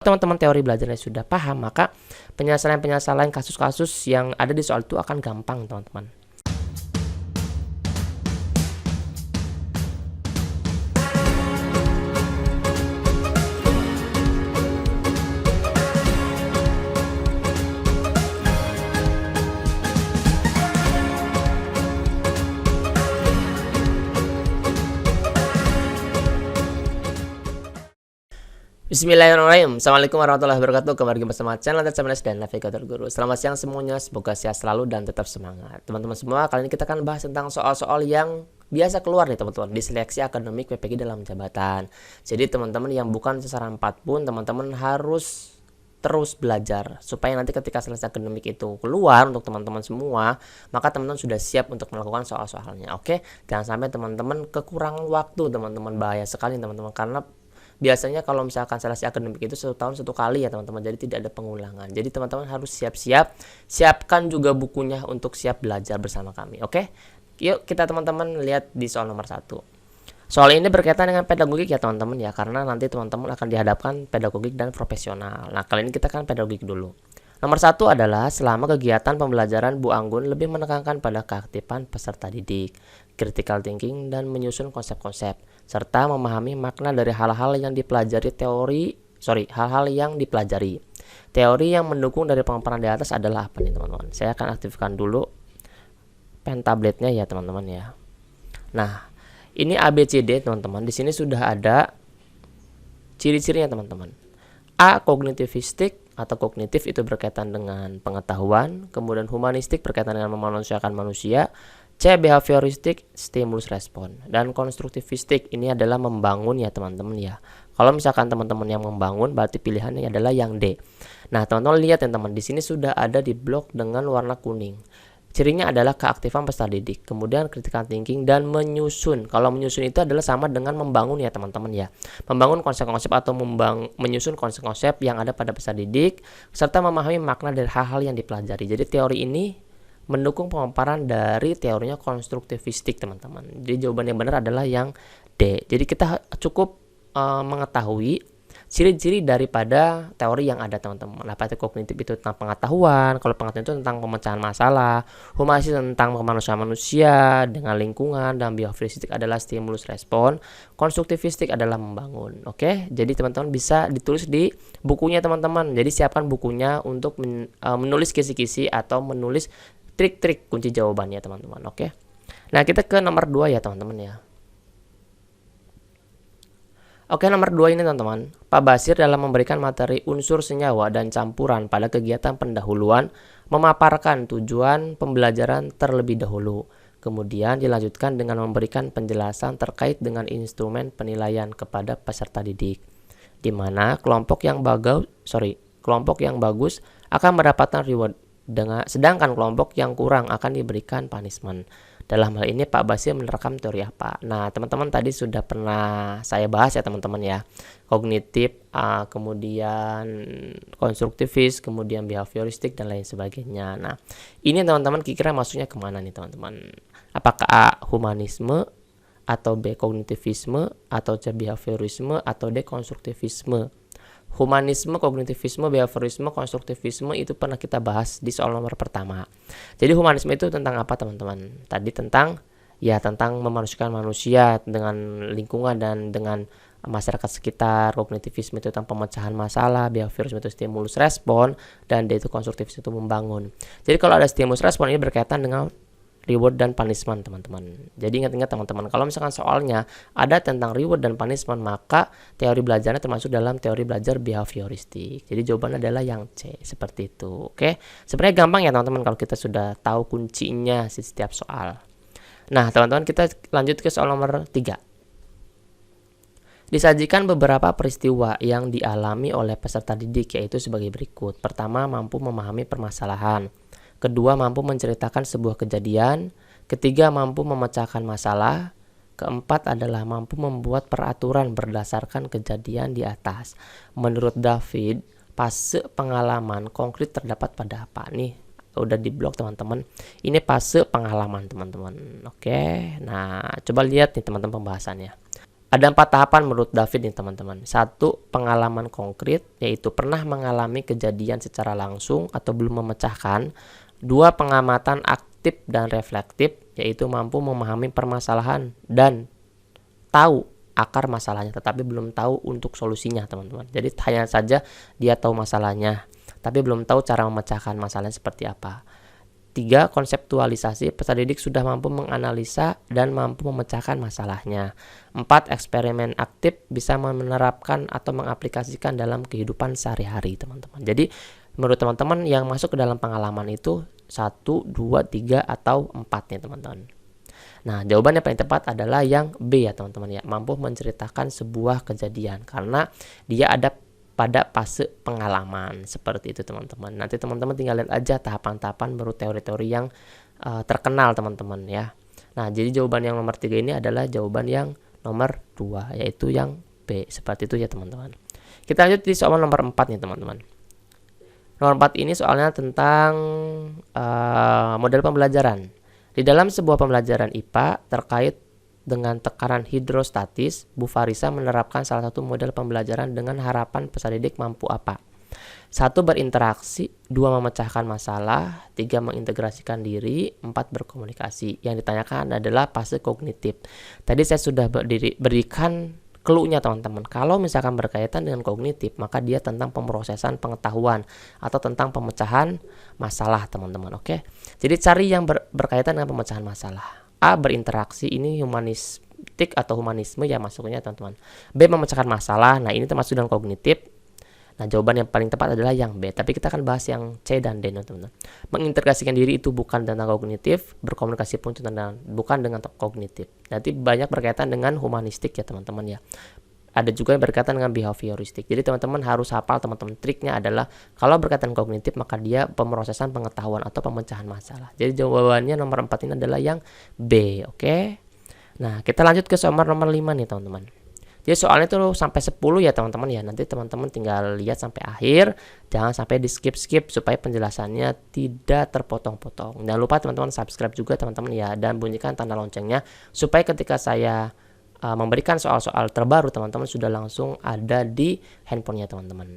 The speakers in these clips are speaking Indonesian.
Teman-teman teori belajarnya sudah paham, maka penyelesaian kasus-kasus yang ada di soal itu akan gampang, teman-teman. Bismillahirrahmanirrahim. Assalamualaikum warahmatullahi wabarakatuh. Kembali bersama channel Tes dan Navigator Guru. Selamat siang semuanya, semoga sehat selalu dan tetap semangat. Teman-teman semua, kali ini kita akan bahas tentang soal-soal yang biasa keluar nih teman-teman di seleksi akademik PPG dalam jabatan. Jadi teman-teman yang bukan sasaran 4 pun, teman-teman harus terus belajar supaya nanti ketika seleksi akademik itu keluar untuk teman-teman semua, maka teman-teman sudah siap untuk melakukan soal-soalnya. Oke, jangan sampai teman-teman kekurangan waktu, teman-teman. Bahaya sekali teman-teman, karena biasanya kalau misalkan seleksi akademik itu 1 tahun 1 kali ya teman-teman, jadi tidak ada pengulangan. Jadi teman-teman harus siap-siap, siapkan juga bukunya untuk siap belajar bersama kami. Oke, yuk kita teman-teman lihat di soal nomor 1. Soal ini berkaitan dengan pedagogik ya teman-teman ya, karena nanti teman-teman akan dihadapkan pedagogik dan profesional. Nah, kali ini kita akan pedagogik dulu. Nomor 1 adalah selama kegiatan pembelajaran Bu Anggun lebih menekankan pada keaktifan peserta didik, critical thinking, dan menyusun konsep-konsep, serta memahami makna dari hal-hal yang dipelajari Teori yang mendukung dari pemaparan di atas adalah apa nih teman-teman? Saya akan aktifkan dulu pen tabletnya ya teman-teman ya. Nah, ini ABCD teman-teman. Di sini sudah ada ciri-cirinya teman-teman. A. Kognitivistik atau kognitif itu berkaitan dengan pengetahuan, kemudian humanistik berkaitan dengan memanusiakan manusia, C. Behavioristik, stimulus respon, dan konstruktivistik ini adalah membangun ya teman-teman ya. Kalau misalkan teman-teman yang membangun, berarti pilihannya adalah yang D. Nah, teman-teman lihat ya teman, di sini sudah ada di blok dengan warna kuning. Cirinya adalah keaktifan peserta didik, kemudian critical thinking, dan menyusun. Kalau menyusun itu adalah sama dengan membangun ya teman-teman ya. Membangun konsep-konsep atau menyusun konsep-konsep yang ada pada peserta didik, serta memahami makna dari hal-hal yang dipelajari. Jadi teori ini mendukung pemaparan dari teorinya konstruktivistik teman-teman. Jadi jawaban yang benar adalah yang D. Jadi kita cukup mengetahui ciri-ciri daripada teori yang ada teman-teman. Apa itu kognitif itu tentang pengetahuan, kalau pengetahuan itu tentang pemecahan masalah, humanistik tentang kemanusiaan manusia dengan lingkungan, dan behavioristik adalah stimulus respon, konstruktivistik adalah membangun. Oke, jadi teman-teman bisa ditulis di bukunya teman-teman. Jadi siapkan bukunya untuk menulis kisi-kisi atau menulis trik-trik kunci jawabannya teman-teman. Oke, nah kita ke nomor 2 ya teman-teman ya. Oke, nomor 2 ini teman-teman, Pak Basir dalam memberikan materi unsur senyawa dan campuran pada kegiatan pendahuluan memaparkan tujuan pembelajaran terlebih dahulu. Kemudian dilanjutkan dengan memberikan penjelasan terkait dengan instrumen penilaian kepada peserta didik, di mana kelompok yang bagus akan mendapatkan reward, sedangkan kelompok yang kurang akan diberikan punishment. Dalam hal ini Pak Basir menerapkan teori apa? Nah, teman-teman tadi sudah pernah saya bahas ya teman-teman ya. Kognitif, kemudian konstruktivis, kemudian behavioristik dan lain sebagainya. Nah, ini teman-teman kira-kira maksudnya kemana nih teman-teman? Apakah A. Humanisme, atau B. Kognitivisme, atau C. Behaviorisme, atau D. Konstruktivisme? Humanisme, kognitivisme, behaviorisme, konstruktivisme itu pernah kita bahas di soal nomor pertama. Jadi humanisme itu tentang apa teman-teman? Tadi tentang memanusiakan manusia dengan lingkungan dan dengan masyarakat sekitar. Kognitivisme itu tentang pemecahan masalah, behaviorisme itu stimulus respon, dan D itu konstruktivisme itu membangun. Jadi kalau ada stimulus respon ini berkaitan dengan reward dan punishment teman-teman. Jadi ingat-ingat teman-teman, kalau misalkan soalnya ada tentang reward dan punishment, maka teori belajarnya termasuk dalam teori belajar behavioristik. Jadi jawabannya adalah yang C, seperti itu. Oke, sebenarnya gampang ya teman-teman kalau kita sudah tahu kuncinya di setiap soal. Nah teman-teman, kita lanjut ke soal nomor 3. Disajikan beberapa peristiwa yang dialami oleh peserta didik, yaitu sebagai berikut. Pertama, mampu memahami permasalahan. Kedua, mampu menceritakan sebuah kejadian. Ketiga, mampu memecahkan masalah. Keempat adalah mampu membuat peraturan berdasarkan kejadian di atas. Menurut David, fase pengalaman konkret terdapat pada apa? Nih, udah di blok teman-teman. Ini fase pengalaman teman-teman. Oke, nah coba lihat nih teman-teman pembahasannya. Ada 4 tahapan menurut David nih teman-teman. 1. Pengalaman konkret, yaitu pernah mengalami kejadian secara langsung atau belum memecahkan. 2. Pengamatan aktif dan reflektif, yaitu mampu memahami permasalahan dan tahu akar masalahnya, tetapi belum tahu untuk solusinya teman-teman. Jadi hanya saja dia tahu masalahnya, tapi belum tahu cara memecahkan masalahnya seperti apa. 3. Konseptualisasi, peserta didik sudah mampu menganalisa dan mampu memecahkan masalahnya. 4. Eksperimen aktif, bisa menerapkan atau mengaplikasikan dalam kehidupan sehari-hari teman-teman. Jadi menurut teman-teman yang masuk ke dalam pengalaman itu 1, 2, 3, atau 4 nih teman-teman. Nah, jawaban yang paling tepat adalah yang B ya teman-teman ya, mampu menceritakan sebuah kejadian, karena dia ada pada fase pengalaman seperti itu teman-teman. Nanti teman-teman tinggal lihat aja tahapan-tahapan baru teori-teori yang terkenal teman-teman ya. Nah, jadi jawaban yang nomor 3 ini adalah jawaban yang nomor 2, yaitu yang B. Seperti itu ya teman-teman. Kita lanjut di soal nomor 4 nih teman-teman. Nomor 4 ini soalnya tentang model pembelajaran. Di dalam sebuah pembelajaran IPA terkait dengan tekanan hidrostatis, Bu Farisa menerapkan salah satu model pembelajaran dengan harapan peserta didik mampu apa? 1. Berinteraksi, 2. Memecahkan masalah, 3. Mengintegrasikan diri, 4. Berkomunikasi. Yang ditanyakan adalah fase kognitif. Tadi saya sudah berikan clue-nya teman-teman. Kalau misalkan berkaitan dengan kognitif, maka dia tentang pemrosesan pengetahuan atau tentang pemecahan masalah teman-teman. Oke. Jadi cari yang berkaitan dengan pemecahan masalah. A. Berinteraksi, ini humanistik atau humanisme ya masuknya teman-teman. B. Memecahkan masalah, nah ini termasuk dalam kognitif. Nah jawaban yang paling tepat adalah yang B, tapi kita akan bahas yang C dan D teman-teman. Mengintegrasikan diri itu bukan tentang kognitif, berkomunikasi pun bukan dengan kognitif. Nanti banyak berkaitan dengan humanistik ya teman-teman ya. Ada juga yang berkaitan dengan behavioristik. Jadi teman-teman harus hafal teman-teman, triknya adalah kalau berkaitan kognitif maka dia pemrosesan pengetahuan atau pemecahan masalah. Jadi jawabannya nomor 4 ini adalah yang B, oke? Nah, kita lanjut ke soal nomor 5 nih teman-teman. Jadi soalnya itu sampai 10 ya teman-teman ya. Nanti teman-teman tinggal lihat sampai akhir, jangan sampai di skip-skip supaya penjelasannya tidak terpotong-potong. Jangan lupa teman-teman subscribe juga teman-teman ya, dan bunyikan tanda loncengnya supaya ketika saya memberikan soal-soal terbaru teman-teman sudah langsung ada di handphonenya teman-teman.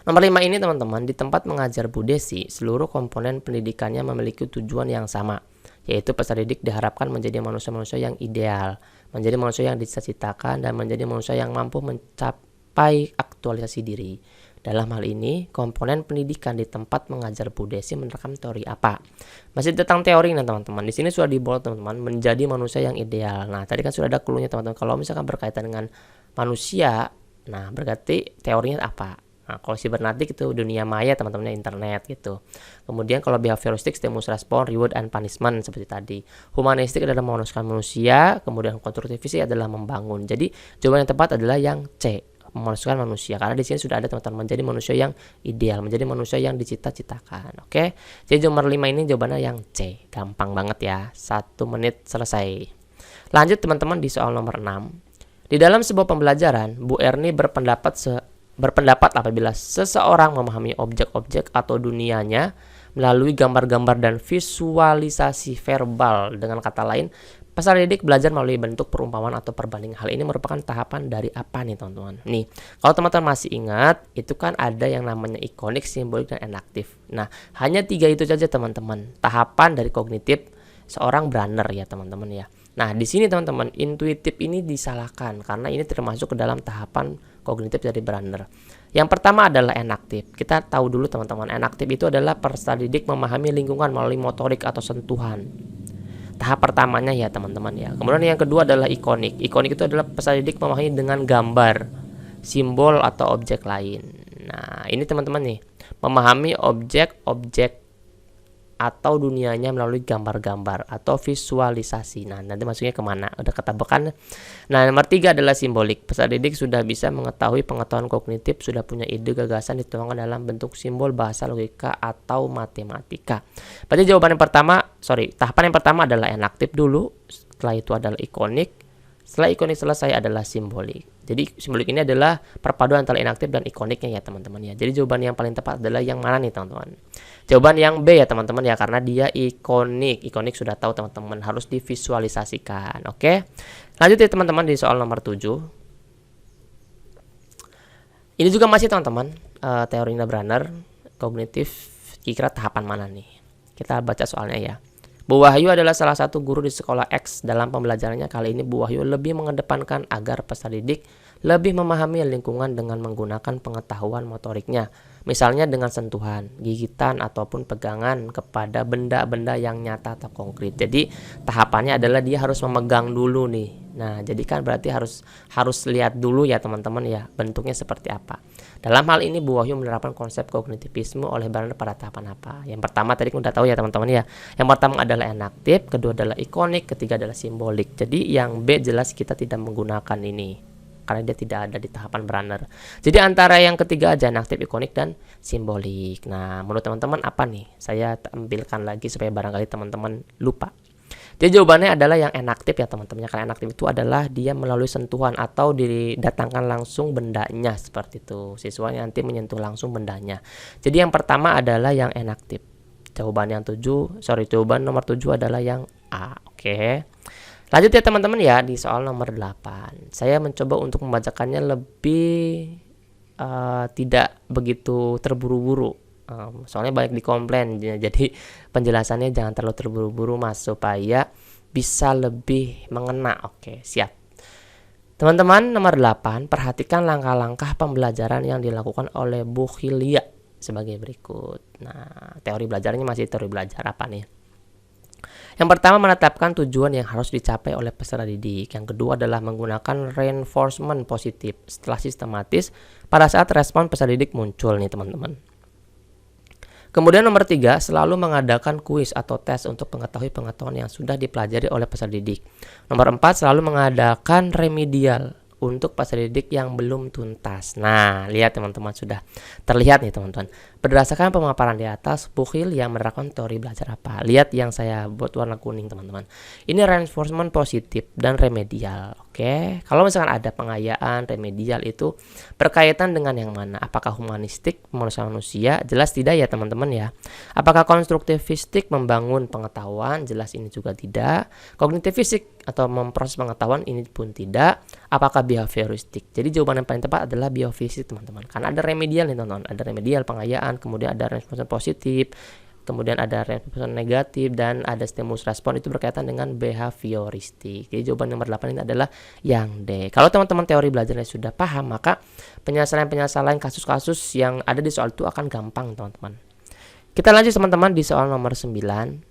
Nomor 5 ini teman-teman, di tempat mengajar Bu Desi, seluruh komponen pendidikannya memiliki tujuan yang sama, yaitu peserta didik diharapkan menjadi manusia-manusia yang ideal, menjadi manusia yang dicita-citakan, dan menjadi manusia yang mampu mencapai aktualisasi diri. Dalam hal ini, komponen pendidikan di tempat mengajar Bu Desi menerapkan teori apa? Masih tentang teori nih teman-teman. Di sini sudah dibold teman-teman, menjadi manusia yang ideal. Nah, tadi kan sudah ada clue-nya teman-teman. Kalau misalkan berkaitan dengan manusia, nah berarti teorinya apa? Nah, kalau sibernetik itu dunia maya teman-teman, internet gitu. Kemudian kalau behavioristik, stimulus respon, reward and punishment seperti tadi. Humanistik adalah memanusiakan manusia, kemudian konstruktivistik adalah membangun. Jadi jawaban yang tepat adalah yang C, memanusiakan manusia, karena di sini sudah ada teman-teman menjadi manusia yang ideal, menjadi manusia yang dicita-citakan. Oke, jadi nomor 5 ini jawabannya yang C, gampang banget ya, 1 menit selesai. Lanjut teman-teman di soal nomor 6. Di dalam sebuah pembelajaran, Bu Erni berpendapat apabila seseorang memahami objek-objek atau dunianya melalui gambar-gambar dan visualisasi verbal, dengan kata lain peserta didik belajar melalui bentuk perumpamaan atau perbandingan. Hal ini merupakan tahapan dari apa nih teman-teman? Nih, kalau teman-teman masih ingat, itu kan ada yang namanya ikonik, simbolik, dan enaktif. Nah, hanya 3 itu saja teman-teman. Tahapan dari kognitif seorang brainer ya teman-teman ya. Nah, di sini teman-teman, intuitif ini disalahkan karena ini termasuk ke dalam tahapan kognitif dari brainer. Yang pertama adalah enaktif. Kita tahu dulu teman-teman, enaktif itu adalah peserta didik memahami lingkungan melalui motorik atau sentuhan. Tahap pertamanya ya teman-teman ya. Kemudian yang kedua adalah ikonik. Ikonik itu adalah peserta didik memahami dengan gambar, simbol atau objek lain. Nah, ini teman-teman nih, memahami objek-objek atau dunianya melalui gambar-gambar atau visualisasi. Nah, nanti masuknya kemana? Udah ketabakan. Nah, nomor 3 adalah simbolik. Peserta didik sudah bisa mengetahui pengetahuan kognitif, sudah punya ide gagasan dituangkan dalam bentuk simbol, bahasa, logika, atau matematika. Berarti jawaban yang pertama, tahapan yang pertama adalah enaktif dulu. Setelah itu adalah ikonik. Setelah ikonik selesai adalah simbolik. Jadi simbolik ini adalah perpaduan antara inaktif dan ikoniknya ya teman-teman ya. Jadi jawaban yang paling tepat adalah yang mana nih teman-teman? Jawaban yang B ya teman-teman ya, karena dia ikonik. Ikonik sudah tahu teman-teman, harus divisualisasikan. Oke. Lanjut ya teman-teman di soal nomor 7. Ini juga masih teman-teman teori Brunner, kognitif kira-kira tahapan mana nih? Kita baca soalnya ya. Bu Wahyu adalah salah satu guru di sekolah X. Dalam pembelajarannya kali ini, Bu Wahyu lebih mengedepankan agar peserta didik lebih memahami lingkungan dengan menggunakan pengetahuan motoriknya. Misalnya dengan sentuhan, gigitan, ataupun pegangan kepada benda-benda yang nyata atau konkret. Jadi tahapannya adalah dia harus memegang dulu nih. Nah, jadi kan berarti harus lihat dulu ya teman-teman ya, bentuknya seperti apa. Dalam hal ini Bu Wahyu menerapkan konsep kognitivisme oleh Brunner pada tahapan apa? Yang pertama tadi udah tahu ya teman-teman ya. Yang pertama adalah enaktif, kedua adalah ikonik, ketiga adalah simbolik. Jadi yang B jelas kita tidak menggunakan ini, karena dia tidak ada di tahapan Brunner. Jadi antara yang ketiga aja, enaktif, ikonik, dan simbolik. Nah, menurut teman-teman apa nih? Saya tampilkan lagi supaya barangkali teman-teman lupa. Jadi jawabannya adalah yang enaktif ya teman-teman. Karena enaktif itu adalah dia melalui sentuhan atau didatangkan langsung bendanya, seperti itu. Siswanya nanti menyentuh langsung bendanya. Jadi yang pertama adalah yang enaktif. Jawaban nomor 7 adalah yang A. Oke. Lanjut ya teman-teman ya, di soal nomor 8. Saya mencoba untuk membacakannya lebih tidak begitu terburu-buru. Soalnya banyak dikomplain, jadi penjelasannya jangan terlalu terburu-buru mas, supaya bisa lebih mengena. Oke, siap. Teman-teman, nomor 8, perhatikan langkah-langkah pembelajaran yang dilakukan oleh Bu Hilya sebagai berikut. Nah, teori belajarnya masih teori belajar apa nih? Yang pertama, menetapkan tujuan yang harus dicapai oleh peserta didik. Yang kedua adalah menggunakan reinforcement positif setelah sistematis pada saat respon peserta didik muncul nih teman-teman. Kemudian nomor 3, selalu mengadakan kuis atau tes untuk mengetahui pengetahuan yang sudah dipelajari oleh peserta didik. Nomor 4, selalu mengadakan remedial untuk peserta didik yang belum tuntas. Nah, lihat teman-teman, sudah terlihat nih teman-teman. Berdasarkan pemaparan di atas, Bu Hilya yang menerapkan teori belajar apa? Lihat yang saya buat warna kuning teman-teman. Ini reinforcement positif dan remedial. Oke, kalau misalkan ada pengayaan, remedial itu berkaitan dengan yang mana? Apakah humanistik, pemanusiaan manusia? Jelas tidak ya teman-teman ya. Apakah konstruktivistik, membangun pengetahuan? Jelas ini juga tidak. Kognitivistik atau memproses pengetahuan, ini pun tidak. Apakah behavioristik? Jadi jawaban yang paling tepat adalah behavioristik teman-teman. Karena ada remedial nih teman-teman. Ada remedial pengayaan, kemudian ada respon positif, kemudian ada respon negatif, dan ada stimulus respon, itu berkaitan dengan behavioristik. Jadi jawaban nomor 8 ini adalah yang D. Kalau teman-teman teori belajarnya sudah paham, maka penyelesaian kasus-kasus yang ada di soal itu akan gampang teman-teman. Kita lanjut teman-teman di soal nomor 9.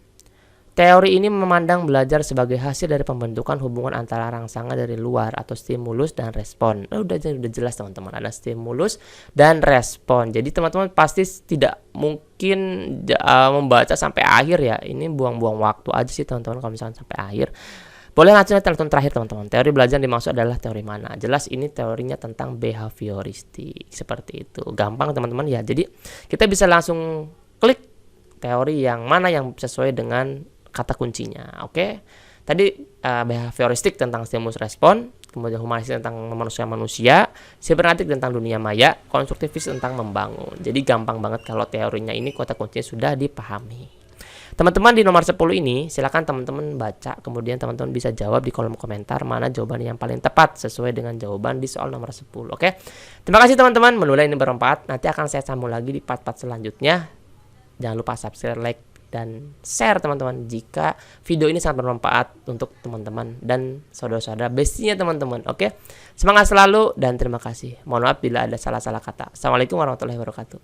Teori ini memandang belajar sebagai hasil dari pembentukan hubungan antara rangsangan dari luar atau stimulus dan respon. Udah jelas teman-teman, ada stimulus dan respon. Jadi teman-teman pasti tidak mungkin membaca sampai akhir ya. Ini buang-buang waktu aja sih teman-teman kalau misalnya sampai akhir. Boleh langsung telepon terakhir teman-teman. Teori belajar dimaksud adalah teori mana? Jelas ini teorinya tentang behavioristik. Seperti itu. Gampang teman-teman ya. Jadi kita bisa langsung klik teori yang mana yang sesuai dengan kata kuncinya. Oke. Tadi behavioristik tentang stimulus respon, kemudian humanistik tentang memanusiakan manusia, sibernetik tentang dunia maya, konstruktivis tentang membangun. Jadi gampang banget kalau teorinya ini kata kuncinya sudah dipahami. Teman-teman di nomor 10 ini silakan teman-teman baca, kemudian teman-teman bisa jawab di kolom komentar mana jawaban yang paling tepat sesuai dengan jawaban di soal nomor 10. Oke. Terima kasih teman-teman, mudah-mudahan ini bermanfaat. Nanti akan saya sambung lagi di part-part selanjutnya. Jangan lupa subscribe, like, dan share teman-teman jika video ini sangat bermanfaat untuk teman-teman dan saudara-saudara bestinya teman-teman. Oke, semangat selalu dan terima kasih. Mohon maaf bila ada salah-salah kata. Assalamualaikum warahmatullahi wabarakatuh.